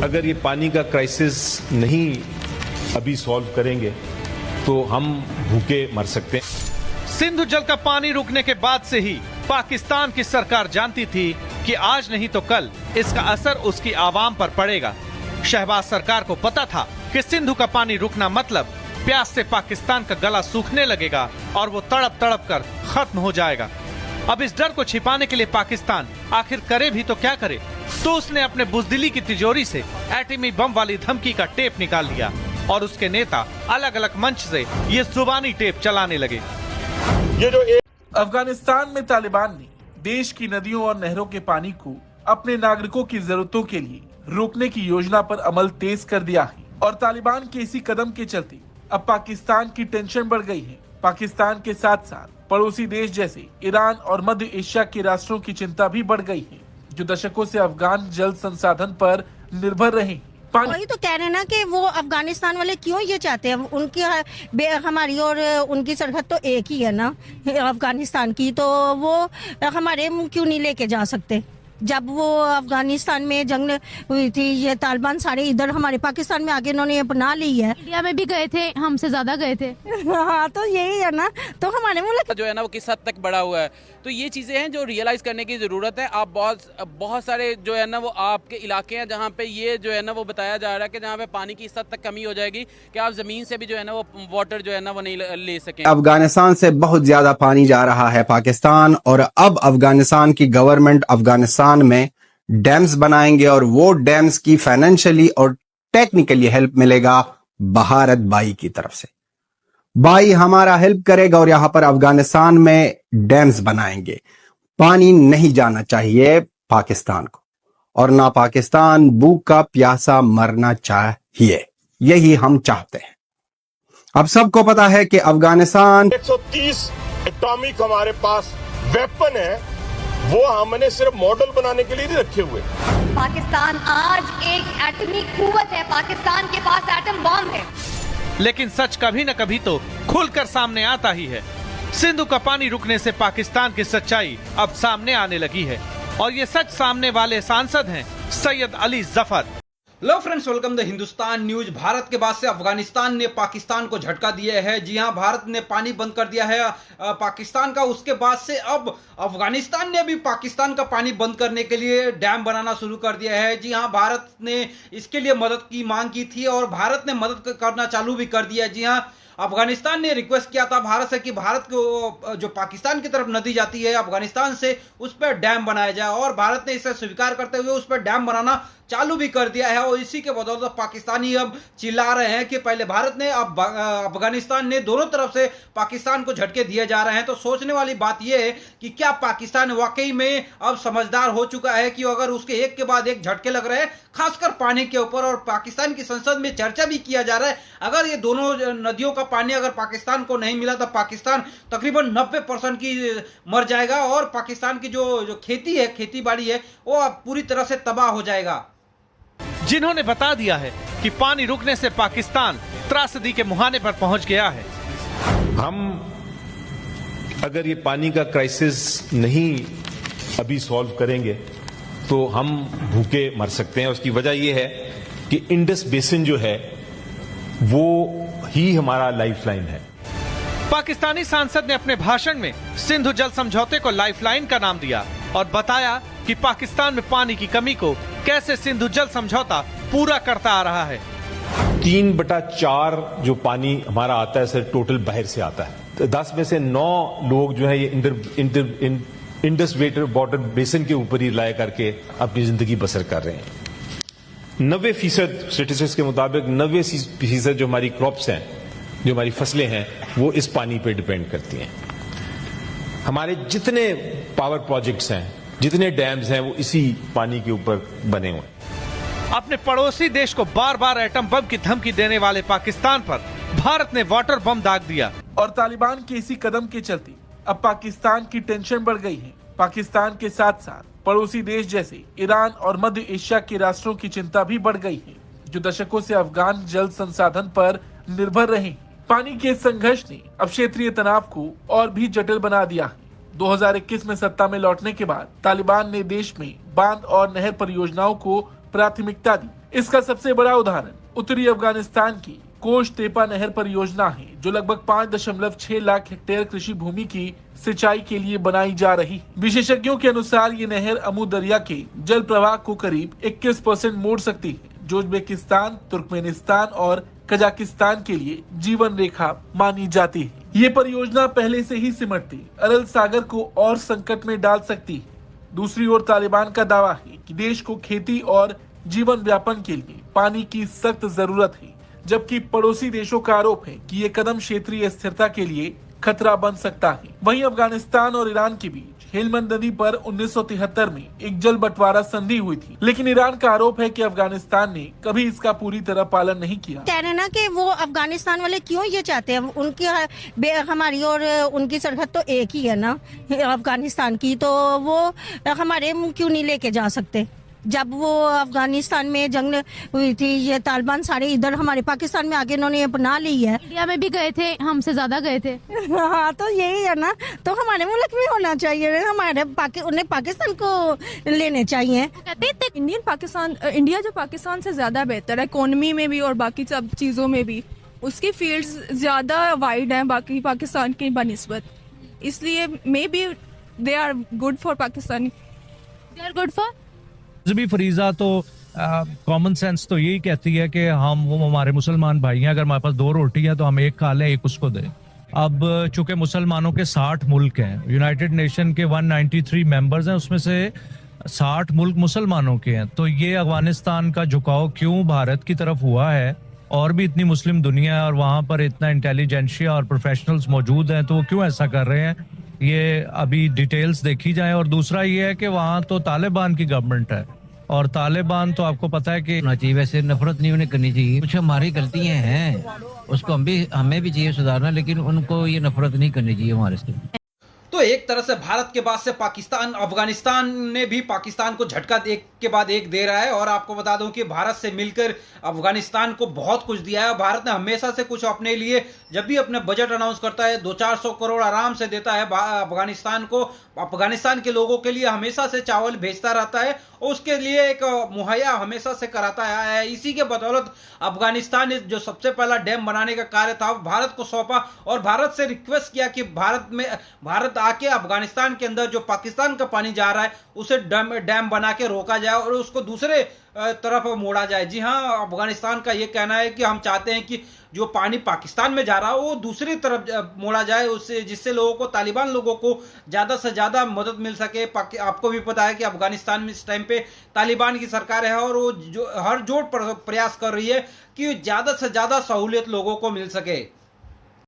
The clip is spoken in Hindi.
अगर ये पानी का क्राइसिस नहीं अभी सॉल्व करेंगे तो हम भूखे मर सकते हैं। सिंधु जल का पानी रुकने के बाद से ही पाकिस्तान की सरकार जानती थी कि आज नहीं तो कल इसका असर उसकी आवाम पर पड़ेगा। शहबाज सरकार को पता था कि सिंधु का पानी रुकना मतलब प्यास से पाकिस्तान का गला सूखने लगेगा और वो तड़प तड़प कर खत्म हो जाएगा। अब इस डर को छिपाने के लिए पाकिस्तान आखिर करे भी तो क्या करे, तो उसने अपने बुजदिली की तिजोरी से एटमी बम वाली धमकी का टेप निकाल लिया और उसके नेता अलग अलग मंच से ये जुबानी टेप चलाने लगे। अफगानिस्तान में तालिबान ने देश की नदियों और नहरों के पानी को अपने नागरिकों की जरूरतों के लिए रोकने की योजना पर अमल तेज कर दिया है और तालिबान के इसी कदम के चलते अब पाकिस्तान की टेंशन बढ़ गई है। पाकिस्तान के साथ साथ पड़ोसी देश जैसे ईरान और मध्य एशिया के राष्ट्रों की चिंता भी बढ़ गई है, जो दशकों से अफगान जल संसाधन पर निर्भर रहे हैं। वही तो कह रहे हैं ना कि वो अफगानिस्तान वाले क्यों ये चाहते हैं, उनकी हमारी और उनकी सरहद तो एक ही है ना अफगानिस्तान की, तो वो हमारे क्यों नहीं लेके जा सकते। जब वो अफगानिस्तान में जंग हुई थी, ये तालिबान सारे इधर हमारे पाकिस्तान में आगे इन्होंने अपना ली है। इंडिया में भी गए थे, हमसे ज्यादा गए थे। हाँ तो यही है ना, तो हमारे मुल्क जो है ना वो किस हद तक बढ़ा हुआ है, तो ये चीज़ें हैं जो रियलाइज़ करने की ज़रूरत है। आप बहुत सारे जो है ना वो आपके इलाके हैं जहाँ पे ये जो है ना वो बताया जा रहा है कि जहाँ पे पानी की इस हद तक कमी हो जाएगी कि आप ज़मीन से भी जो है ना वो वाटर जो है ना वो नहीं ले सकें। अफगानिस्तान से बहुत ज़्यादा पानी जा रहा है पाकिस्तान, और अब अफगानिस्तान की गवर्नमेंट अफगानिस्तान में डैम्स बनाएंगे और वो डैम्स की फाइनेंशियली और टेक्निकली हेल्प मिलेगा भारत बाई की तरफ से। बाई हमारा हेल्प करेगा और यहां पर अफगानिस्तान में डैम्स बनाएंगे। पानी नहीं जाना चाहिए पाकिस्तान को, और ना पाकिस्तान भूखा प्यासा मरना चाहिए, यही हम चाहते हैं। अब सबको पता है कि अफगानिस्तान 130 एटॉमिक हमारे पास वेपन है, वो हमने सिर्फ मॉडल बनाने के लिए नहीं रखे हुए। पाकिस्तान आज एक एटमी कुव्वत है, पाकिस्तान के पास एटम बम है। लेकिन सच कभी न कभी तो खुलकर सामने आता ही है। सिंधु का पानी रुकने से पाकिस्तान की सच्चाई अब सामने आने लगी है, और ये सच सामने वाले सांसद हैं Syed Ali Zafar. Hello friends, welcome the Hindustan news. Bharat के बाद से अफगानिस्तान ने पाकिस्तान को झटका दिया है। जी हां, भारत ने पानी बंद कर दिया है पाकिस्तान का। उसके बाद से अब अफगानिस्तान ने भी पाकिस्तान का पानी बंद करने के लिए डैम बनाना शुरू कर दिया है। जी हां, भारत ने इसके लिए मदद की मांग की थी और भारत ने मदद करना चालू भी कर दिया है। जी हां, अफगानिस्तान ने रिक्वेस्ट किया था भारत से कि भारत को जो पाकिस्तान की तरफ नदी जाती है अफगानिस्तान से, उस पर डैम बनाया जाए, और भारत ने इसे स्वीकार करते हुए उस पर डैम बनाना चालू भी कर दिया है। और इसी के बदौलत पाकिस्तानी अब चिल्ला रहे हैं कि पहले भारत ने, अब अफगानिस्तान ने, दोनों तरफ से पाकिस्तान को झटके दिए जा रहे हैं। तो सोचने वाली बात यह है कि क्या पाकिस्तान वाकई में अब समझदार हो चुका है कि अगर उसके एक के बाद एक झटके लग रहे हैं, खासकर पानी के ऊपर, और पाकिस्तान की संसद में चर्चा भी किया जा रहा है अगर ये दोनों नदियों का पानी अगर पाकिस्तान को नहीं मिला तो पाकिस्तान तकरीबन 90% की मर जाएगा, और पाकिस्तान की जो खेती है, खेती बाड़ी है, वो पूरी तरह से तबाह हो जाएगा। जिन्होंने बता दिया है कि पानी रुकने से पाकिस्तान त्रासदी के मुहाने पर पहुंच गया है। हम अगर ये पानी का क्राइसिस नहीं अभी सॉल्व करेंगे तो हम भूखे मर सकते हैं। उसकी वजह यह है कि इंडस बेसिन जो है वो ही हमारा लाइफलाइन है। पाकिस्तानी सांसद ने अपने भाषण में सिंधु जल समझौते को लाइफलाइन का नाम दिया और बताया कि पाकिस्तान में पानी की कमी को कैसे सिंधु जल समझौता पूरा करता आ रहा है। 3/4 जो पानी हमारा आता है सर टोटल बाहर से आता है। तो 10 में से 9 लोग जो है ये इंडस वाटर बेसिन के ऊपर ही रिलाय करके अपनी जिंदगी बसर कर रहे हैं। 90% स्टेटिस्टिक्स के मुताबिक 90% जो हमारी क्रॉप्स हैं, जो हमारी फसलें हैं, वो इस पानी पे डिपेंड करती हैं। हमारे जितने पावर प्रोजेक्ट्स हैं, जितने डैम्स हैं, वो इसी पानी के ऊपर बने हुए हैं। अपने पड़ोसी देश को बार बार एटम बम की धमकी देने वाले पाकिस्तान पर भारत ने वाटर बम दाग दिया, और तालिबान के इसी कदम के चलते अब पाकिस्तान की टेंशन बढ़ गई है। पाकिस्तान के साथ साथ पड़ोसी देश जैसे ईरान और मध्य एशिया के राष्ट्रों की चिंता भी बढ़ गई है, जो दशकों से अफगान जल संसाधन पर निर्भर रहे। पानी के संघर्ष ने अब क्षेत्रीय तनाव को और भी जटिल बना दिया है। 2021 में सत्ता में लौटने के बाद तालिबान ने देश में बांध और नहर परियोजनाओं को प्राथमिकता दी, इसका सबसे बड़ा उदाहरण उत्तरी अफगानिस्तान की कोश तेपा नहर परियोजना है, जो लगभग 5.6 लाख हेक्टेयर कृषि भूमि की सिंचाई के लिए बनाई जा रही। विशेषज्ञों के अनुसार ये नहर अमू दरिया के जल प्रवाह को करीब 21% मोड़ सकती है, जो उज्बेकिस्तान, तुर्कमेनिस्तान और कजाकिस्तान के लिए जीवन रेखा मानी जाती है। ये परियोजना पहले से ही सिमटती अरल सागर को और संकट में डाल सकती है। दूसरी ओर तालिबान का दावा है कि देश को खेती और जीवन व्यापन के लिए पानी की सख्त जरूरत है, जबकि पड़ोसी देशों का आरोप है कि ये कदम क्षेत्रीय स्थिरता के लिए खतरा बन सकता है। वहीं अफगानिस्तान और ईरान के बीच हेलमंद नदी पर 1973 में एक जल बंटवारा संधि हुई थी, लेकिन ईरान का आरोप है कि अफगानिस्तान ने कभी इसका पूरी तरह पालन नहीं किया। कह रहे ना कि वो अफगानिस्तान वाले क्यों ये चाहते हैं, उनकी हमारी और उनकी सरहद तो एक ही है ना अफगानिस्तान की, तो वो हमारे मुंह क्यों नहीं लेके जा सकते। जब वो अफगानिस्तान में जंग हुई थी, ये तालिबान सारे इधर हमारे पाकिस्तान में आगे इन्होंने अपना ली है। इंडिया में भी गए थे, हमसे ज्यादा गए थे। हाँ, तो यही है ना, तो हमारे मुल्क में होना चाहिए, हमारे उन्हें पाकिस्तान को लेने चाहिए। कहते इंडिया जो पाकिस्तान से ज्यादा बेहतर है इकोनॉमी में भी और बाकी सब चीजों में भी, उसकी फील्ड्स ज्यादा वाइड हैं बाकी पाकिस्तान की बनिस्बत, इसलिए maybe they are good for Pakistan. They are good for भी फरीजा तो कॉमन सेंस तो यही कहती है कि वो हमारे मुसलमान भाई हैं, अगर हमारे पास 2 रोटी है तो हम एक खा लें, एक उसको दें। अब चूंकि मुसलमानों के 60 मुल्क हैं, यूनाइटेड नेशन के 193 मेंबर्स हैं, उसमें से 60 मुल्क मुसलमानों के हैं, तो ये अफगानिस्तान का झुकाव क्यों भारत की तरफ हुआ है, और भी इतनी मुस्लिम दुनिया है और वहां पर इतना इंटेलिजेंशिया और प्रोफेशनल्स मौजूद हैं, तो वो क्यों ऐसा कर रहे हैं, ये अभी डिटेल्स देखी जाए। और दूसरा ये है कि वहाँ तो तालिबान की गवर्नमेंट है, और तालिबान तो आपको पता है कि चाहिए, वैसे नफरत नहीं उन्हें करनी चाहिए, कुछ हमारी गलतियां हैं उसको हमें भी चाहिए सुधारना, लेकिन उनको ये नफरत नहीं करनी चाहिए हमारे से। तो एक तरह से भारत के बाद से पाकिस्तान, अफगानिस्तान ने भी पाकिस्तान को झटका एक के बाद एक दे रहा है। और आपको बता दूं कि भारत से मिलकर अफगानिस्तान को बहुत कुछ दिया है। भारत ने हमेशा से कुछ अपने लिए, जब भी अपने बजट अनाउंस करता है, 200-400 करोड़ आराम से देता है अफगानिस्तान को। अफगानिस्तान के लोगों के लिए हमेशा से चावल भेजता रहता है और उसके लिए एक मुहैया हमेशा से कराता आया है। इसी के बदौलत अफगानिस्तान ने जो सबसे पहला डैम बनाने का कार्य था भारत को सौंपा और भारत से रिक्वेस्ट किया कि भारत आके अफगानिस्तान के अंदर जो पाकिस्तान का पानी जा रहा है उसे डैम बना के रोका जाए और उसको दूसरे तरफ मोड़ा जाए। जी हाँ, अफगानिस्तान का ये कहना है कि हम चाहते हैं कि जो पानी पाकिस्तान में जा रहा है वो दूसरी तरफ मोड़ा जाए, उससे जिससे लोगों को, तालिबान लोगों को ज़्यादा से ज़्यादा मदद मिल सके। आपको भी पता है कि अफगानिस्तान में इस टाइम पे तालिबान की सरकार है और वो हर जोड़ प्रयास कर रही है कि ज़्यादा से ज़्यादा सहूलियत लोगों को मिल सके।